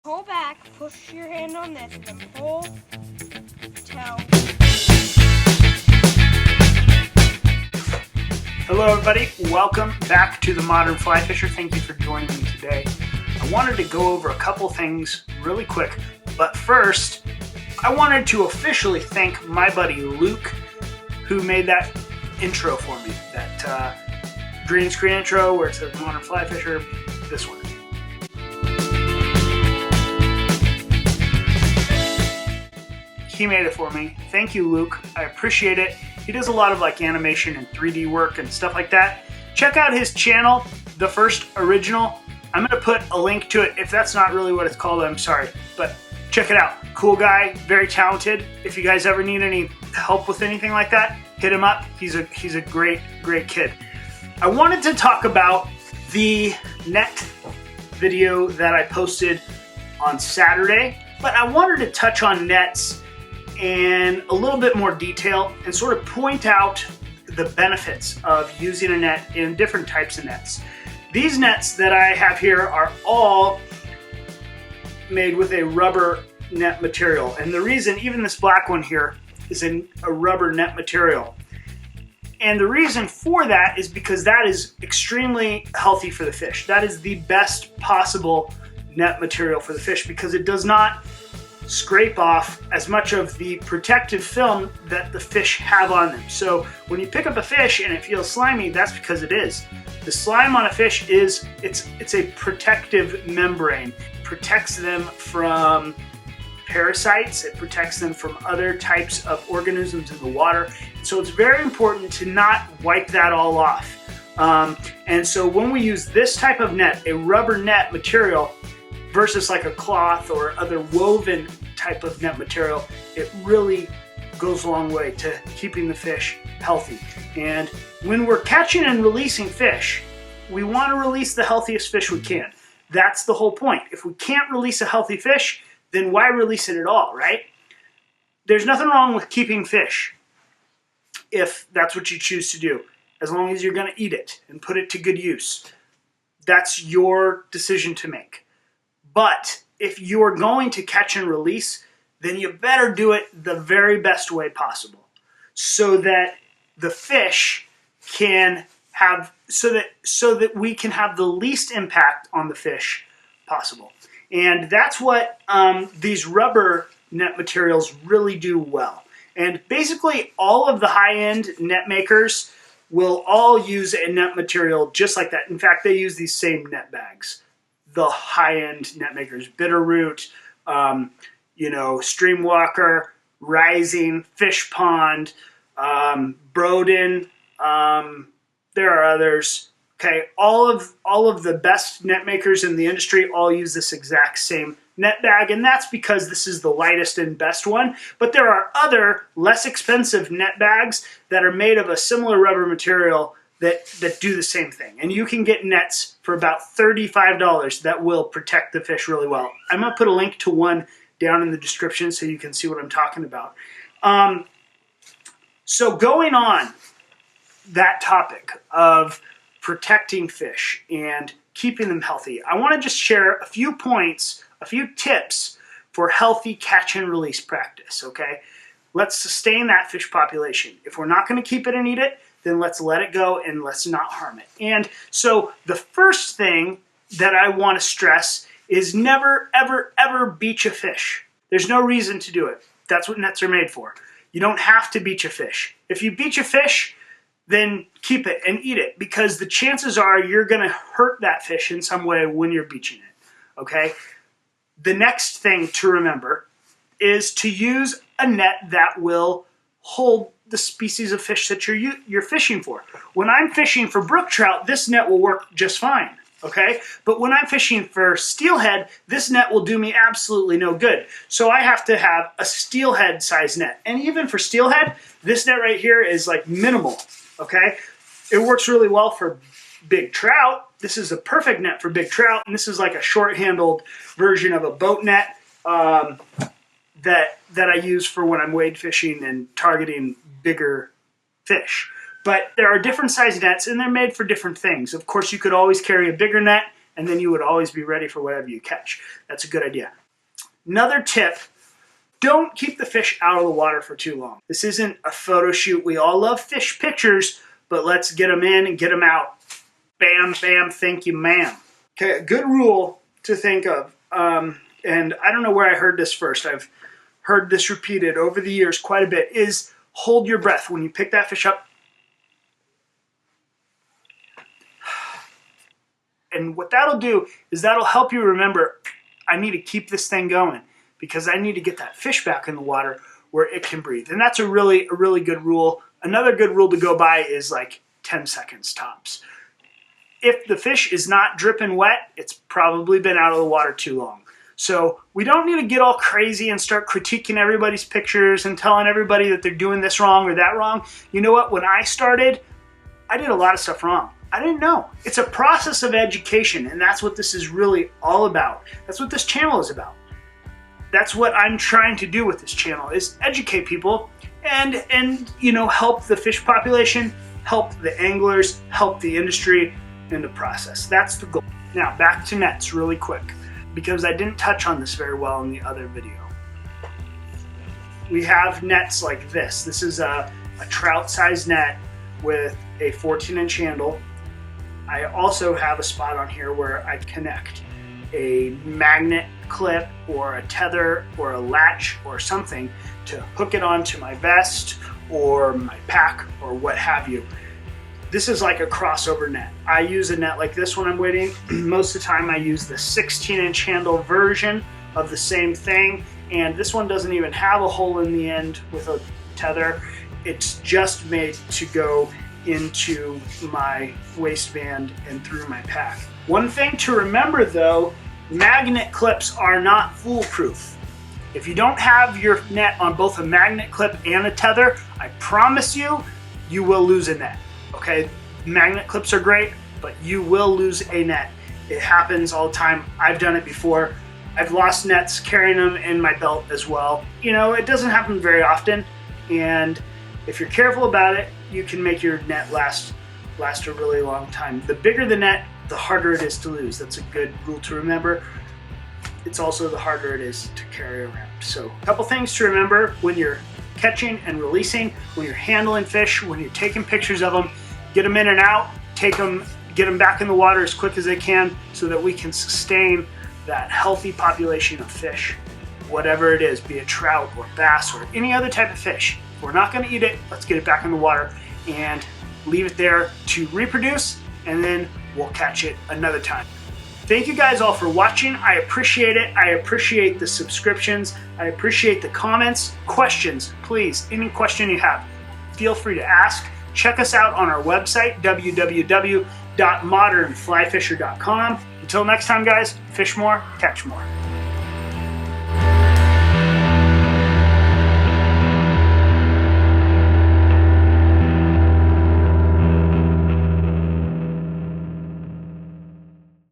Pull back, push your hand on this, and pull, toe. Hello everybody, welcome back to The Modern Fly Fisher. Thank you for joining me today. I wanted to go over a couple things really quick, but first, I wanted to officially thank my buddy Luke, who made that intro for me, that green screen intro where it says Modern Fly Fisher, this one. He made it for me. Thank you, Luke. I appreciate it. He does a lot of like animation and 3D work and stuff like that. Check out his channel, TheFirstOrdinal. I'm going to put a link to it. If that's not really what it's called, I'm sorry. But check it out. Cool guy, very talented. If you guys ever need any help with anything like that, hit him up. He's a great kid. I wanted to talk about the net video that I posted on Saturday, but I wanted to touch on nets in a little bit more detail and sort of point out the benefits of using a net in different types of nets. These nets that I have here are all made with a rubber net material, and the reason, even this black one here, is a rubber net material. And the reason for that is because that is extremely healthy for the fish. That is the best possible net material for the fish because it does not scrape off as much of the protective film that the fish have on them. So when you pick up a fish and it feels slimy, that's because it is. The slime on a fish it's a protective membrane. It protects them from parasites, it protects them from other types of organisms in the water. So it's very important to not wipe that all off. And so when we use this type of net, a rubber net material, versus like a cloth or other woven type of net material, it really goes a long way to keeping the fish healthy. And when we're catching and releasing fish, we want to release the healthiest fish we can. That's the whole point. If we can't release a healthy fish, then why release it at all, right? There's nothing wrong with keeping fish if that's what you choose to do, as long as you're going to eat it and put it to good use. That's your decision to make. But if you're going to catch and release, then you better do it the very best way possible so that the fish can have, so that we can have the least impact on the fish possible. And that's what these rubber net materials really do well. And basically all of the high-end net makers will all use a net material just like that. In fact, they use these same net bags. The high-end net makers, Bitterroot, Streamwalker, Rising, Fish Pond, Brodin, there are others. Okay, all of the best net makers in the industry all use this exact same net bag, and that's because this is the lightest and best one. But there are other less expensive net bags that are made of a similar rubber material that do the same thing. And you can get nets for about $35 that will protect the fish really well. I'm going to put a link to one down in the description so you can see what I'm talking about. So going on that topic of protecting fish and keeping them healthy, I want to just share a few points, a few tips for healthy catch and release practice, okay? Let's sustain that fish population. If we're not going to keep it and eat it, then let's let it go and let's not harm it. And so the first thing that I want to stress is never, ever, ever beach a fish. There's no reason to do it. That's what nets are made for. You don't have to beach a fish. If you beach a fish, then keep it and eat it because the chances are you're going to hurt that fish in some way when you're beaching it, okay? The next thing to remember is to use a net that will hold the species of fish that you're fishing for. When I'm fishing for brook trout, this net will work just fine, okay? But when I'm fishing for steelhead, this net will do me absolutely no good. So I have to have a steelhead size net. And even for steelhead, this net right here is like minimal, okay? It works really well for big trout. This is a perfect net for big trout, and this is like a short-handled version of a boat net that I use for when I'm wade fishing and targeting bigger fish. But there are different size nets and they're made for different things. Of course, you could always carry a bigger net and then you would always be ready for whatever you catch. That's a good idea. Another tip, don't keep the fish out of the water for too long. This isn't a photo shoot. We all love fish pictures, but let's get them in and get them out. Bam, bam, thank you, ma'am. Okay, a good rule to think of, and I don't know where I heard this first. I've heard this repeated over the years quite a bit, is hold your breath when you pick that fish up. And what that'll do is that'll help you remember, I need to keep this thing going because I need to get that fish back in the water where it can breathe. And that's a really good rule. Another good rule to go by is like 10 seconds tops. If the fish is not dripping wet, it's probably been out of the water too long. So we don't need to get all crazy and start critiquing everybody's pictures and telling everybody that they're doing this wrong or that wrong. You know what? When I started, I did a lot of stuff wrong. I didn't know. It's a process of education, and that's what this is really all about. That's what this channel is about. That's what I'm trying to do with this channel, is educate people and you know, help the fish population, help the anglers, help the industry in the process. That's the goal. Now back to nets really quick, because I didn't touch on this very well in the other video. We have nets like this. This is a trout size net with a 14-inch handle. I also have a spot on here where I connect a magnet clip or a tether or a latch or something to hook it onto my vest or my pack or what have you. This is like a crossover net. I use a net like this when I'm wading. Most of the time I use the 16-inch handle version of the same thing, and this one doesn't even have a hole in the end with a tether. It's just made to go into my waistband and through my pack. One thing to remember though, magnet clips are not foolproof. If you don't have your net on both a magnet clip and a tether, I promise you, you will lose a net. Okay, magnet clips are great, but you will lose a net. It happens all the time. I've done it before. I've lost nets carrying them in my belt as well. You know, it doesn't happen very often, and if you're careful about it, you can make your net last a really long time. The bigger the net, the harder it is to lose. That's a good rule to remember. It's also the harder it is to carry around. So a couple things to remember when you're catching and releasing, when you're handling fish, when you're taking pictures of them, get them in and out, get them back in the water as quick as they can so that we can sustain that healthy population of fish, whatever it is, be it trout or bass or any other type of fish. If we're not going to eat it, let's get it back in the water and leave it there to reproduce, and then we'll catch it another time. Thank you guys all for watching. I appreciate it. I appreciate the subscriptions. I appreciate the comments. Questions, please. Any question you have, feel free to ask. Check us out on our website, www.modernflyfisher.com. Until next time, guys, fish more, catch more.